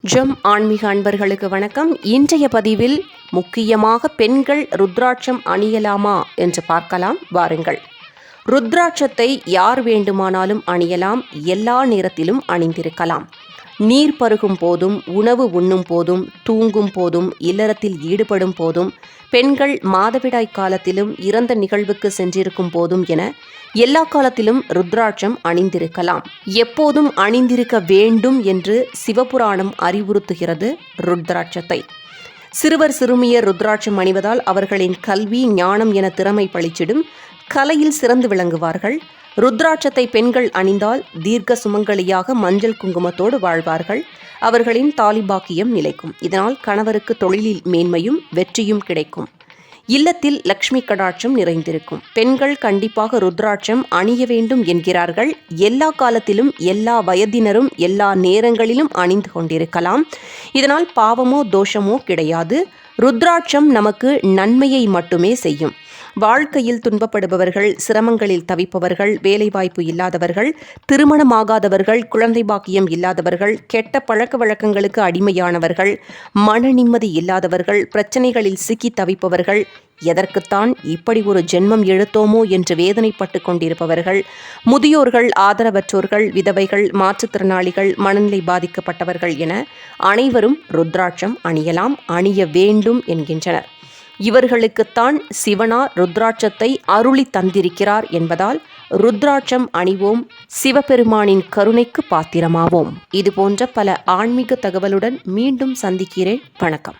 GeM ஆன்மீக அன்பர்களுக்கு வணக்கம். இன்றைய பதிவில் முக்கியமாக பெண்கள் ருத்ராட்சம் அணியலாமா என்று பார்க்கலாம். வாருங்கள். ருத்ராட்சத்தை யார் வேண்டுமானாலும் அணியலாம், எல்லா நேரத்திலும் அணிந்திருக்கலாம். நீர் பருகும் போதும், உணவு உண்ணும் போதும், தூங்கும் போதும், இல்லறத்தில் ஈடுபடும் போதும், பெண்கள் மாதவிடாய் காலத்திலும், இறந்த நிகழ்வுக்கு சென்றிருக்கும் போதும் என எல்லா காலத்திலும் ருத்ராட்சம் அணிந்திருக்கலாம். எப்போதும் அணிந்திருக்க வேண்டும் என்று சிவபுராணம் அறிவுறுத்துகிறது ருத்ராட்சத்தை. சிறுவர் சிறுமியர் ருத்ராட்சம் அணிவதால் அவர்களின் கல்வி, ஞானம் என திறமை பளிச்சிடும். கலையில் சிறந்து விளங்குவார்கள். ருத்ராட்சத்தை பெண்கள் அணிந்தால் தீர்க்க சுமங்கலியாக மஞ்சள் குங்குமத்தோடு வாழ்வார்கள். அவர்களின் தாலிபாக்கியம் நிலைக்கும். இதனால் கணவருக்கு தொழிலில் மேன்மையும் வெற்றியும் கிடைக்கும். இல்லத்தில் லக்ஷ்மி கடாட்சம் நிறைந்திருக்கும். பெண்கள் கண்டிப்பாக ருத்ராட்சம் அணிய வேண்டும் என்கிறார்கள். எல்லா காலத்திலும், எல்லா வயதினரும், எல்லா நேரங்களிலும் அணிந்து கொண்டிருக்கலாம். இதனால் பாவமோ தோஷமோ கிடையாது. ருத்ராட்சம் நமக்கு நன்மையை மட்டுமே செய்யும். வாழ்க்கையில் துன்பப்படுபவர்கள், சிரமங்களில் தவிப்பவர்கள், வேலைவாய்ப்பு இல்லாதவர்கள், திருமணமாகாதவர்கள், குழந்தை பாக்கியம் இல்லாதவர்கள், கெட்ட பழக்க வழக்கங்களுக்கு அடிமையானவர்கள், மன நிம்மதி இல்லாதவர்கள், பிரச்சனைகளில் சிக்கி தவிப்பவர்கள், எதற்குத்தான் இப்படி ஒரு ஜென்மம் எடுத்தோமோ என்று வேதனைப்பட்டு கொண்டிருப்பவர்கள், முதியோர்கள், ஆதரவற்றோர்கள், விதவைகள், மாற்றுத்திறனாளிகள், மனநிலை பாதிக்கப்பட்டவர்கள் என அனைவரும் ருத்ராட்சம் அணியலாம், அணிய வேண்டும் என்கின்றனர். இவர்களுக்குத்தான் சிவனார் ருத்ராட்சத்தை அருளி தந்திருக்கிறார் என்பதால் ருத்ராட்சம் அணிவோம், சிவபெருமானின் கருணைக்கு பாத்திரமாவோம். இது போன்ற பல ஆன்மீக தகவலுடன் மீண்டும் சந்திக்கிறேன். வணக்கம்.